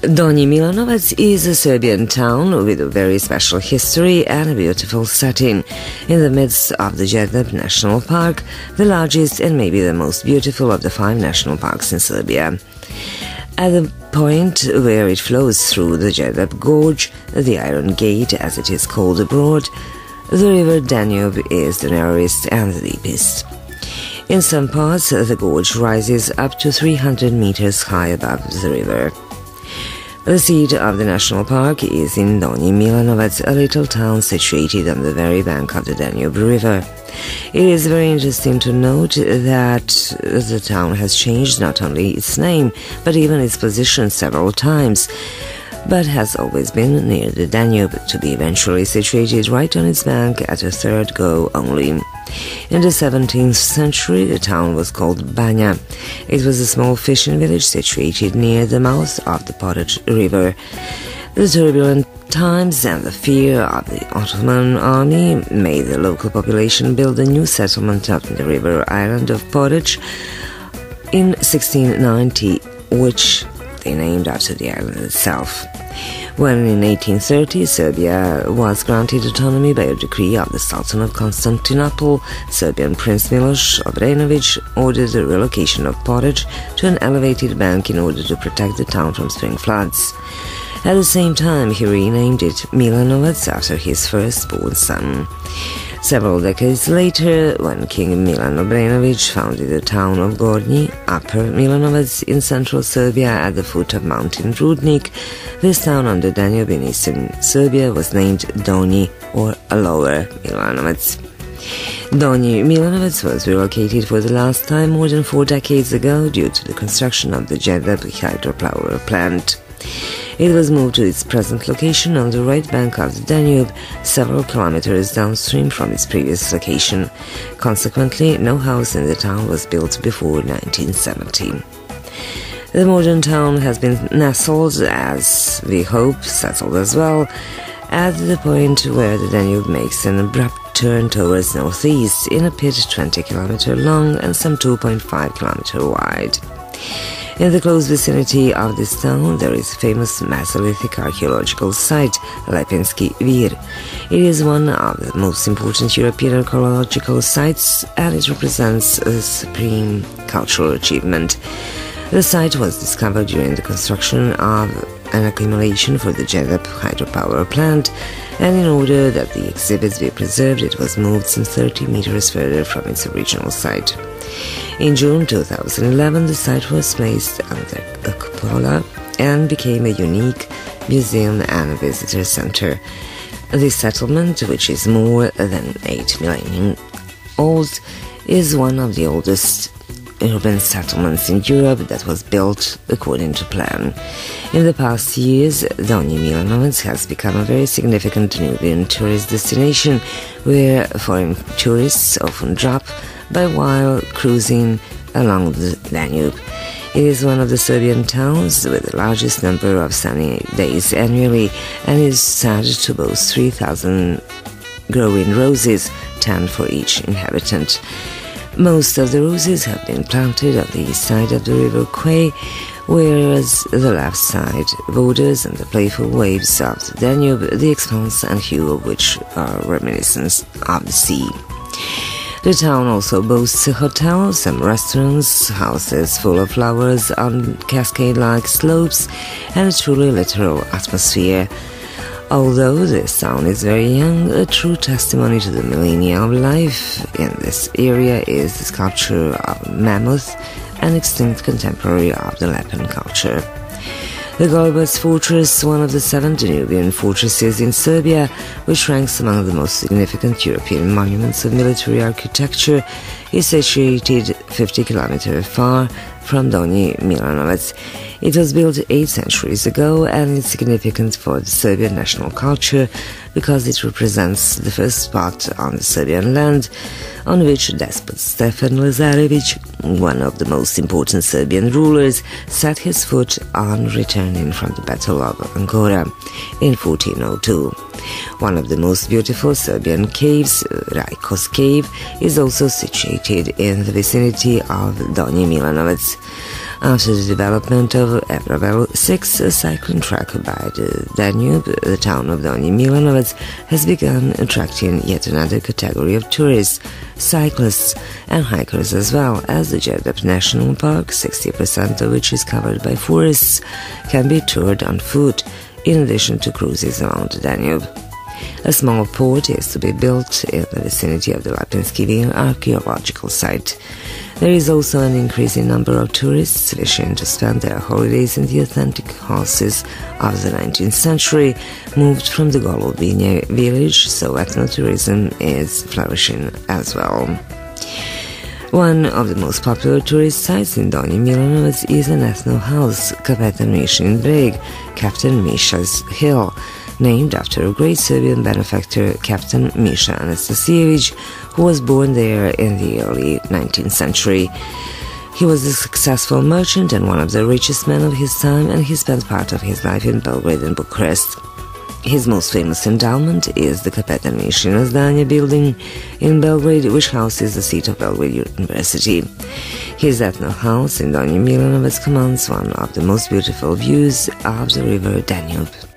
Donji Milanovac is a Serbian town with a very special history and a beautiful setting in the midst of the Djerdap National Park, the largest and maybe the most beautiful of the 5 national parks in Serbia. At the point where it flows through the Djerdap gorge, the Iron Gate as it is called abroad, the river Danube is the narrowest and the deepest. In some parts, the gorge rises up to 300 meters high above the river. The seat of the national park is in Donji Milanovac, a little town situated on the very bank of the Danube River. It is very interesting to note that the town has changed not only its name, but even its position several times, but has always been near the Danube, to be eventually situated right on its bank at a third go only. In the 17th century, the town was called Banja. It was a small fishing village situated near the mouth of the Porage River. The turbulent times and the fear of the Ottoman army made the local population build a new settlement on the river island of Porage in 1690, which they named after the island itself. When in 1830 Serbia was granted autonomy by a decree of the Sultan of Constantinople, Serbian Prince Miloš Obrenović ordered the relocation of Porage to an elevated bank in order to protect the town from spring floods. At the same time, he renamed it Milanovac after his firstborn son. Several decades later, when King Milan Obrenović founded the town of Gornji, Upper Milanovac in central Serbia at the foot of Mountain Rudnik, this town on the Danube in eastern Serbia was named Donji, or Lower Milanovac. Donji Milanovac was relocated for the last time more than 4 decades ago due to the construction of the Djerdap hydropower plant. It was moved to its present location on the right bank of the Danube, several kilometers downstream from its previous location. Consequently, no house in the town was built before 1970. The modern town has been nestled, as we hope, settled as well, at the point where the Danube makes an abrupt turn towards northeast in a pit 20 km long and some 2.5 km wide. In the close vicinity of this town, there is a famous Mesolithic archaeological site, Lepinski Vir. It is one of the most important European archaeological sites, and it represents a supreme cultural achievement. The site was discovered during the construction of an accumulation for the Djerdap hydropower plant, and in order that the exhibits be preserved, it was moved some 30 meters further from its original site. In June 2011, the site was placed under a cupola and became a unique museum and visitor center. This settlement, which is more than 8 millennia old, is one of the oldest urban settlements in Europe that was built according to plan. In the past years, Donji Milanovac has become a very significant Danubian tourist destination where foreign tourists often drop by while cruising along the Danube. It is one of the Serbian towns with the largest number of sunny days annually and is said to boast 3,000 growing roses, 10 for each inhabitant. Most of the roses have been planted on the east side of the river Quay, whereas the left side borders on the playful waves of the Danube, the expanse and hue of which are reminiscent of the sea. The town also boasts a hotel, some restaurants, houses full of flowers on cascade-like slopes, and a truly literal atmosphere. Although this town is very young, a true testimony to the millennia of life in this area is the sculpture of a mammoth, an extinct contemporary of the Lepen culture. The Golubas Fortress, one of the 7 Danubian fortresses in Serbia, which ranks among the most significant European monuments of military architecture, is situated 50 km far from Donji Milanovac. It was built 8 centuries ago and is significant for the Serbian national culture because it represents the first spot on the Serbian land on which despot Stefan Lazarević, one of the most important Serbian rulers, set his foot on returning from the Battle of Angora in 1402. One of the most beautiful Serbian caves, Rajko's Cave, is also situated in the vicinity of Donji Milanovac. After the development of Evravel 6, a cycling track by the Danube, the town of Donji Milanovac has begun attracting yet another category of tourists, cyclists and hikers, as well as the Djerdap National Park, 60% of which is covered by forests, can be toured on foot, in addition to cruises around the Danube. A small port is to be built in the vicinity of the Lapinski archaeological site. There is also an increasing number of tourists wishing to spend their holidays in the authentic houses of the 19th century, moved from the Golubinje village, so ethnotourism is flourishing as well. One of the most popular tourist sites in Donji Milanovac is an ethno house, Kapetan Mishin Breg, Captain Misha's Hill, named after a great Serbian benefactor, Captain Misha Anastasievich, who was born there in the early 19th century. He was a successful merchant and one of the richest men of his time, and he spent part of his life in Belgrade and Bucharest. His most famous endowment is the Kapetan Mishin Zdanje building in Belgrade, which houses the seat of Belgrade University. His ethno house in Donji Milanovac commands one of the most beautiful views of the river Danube.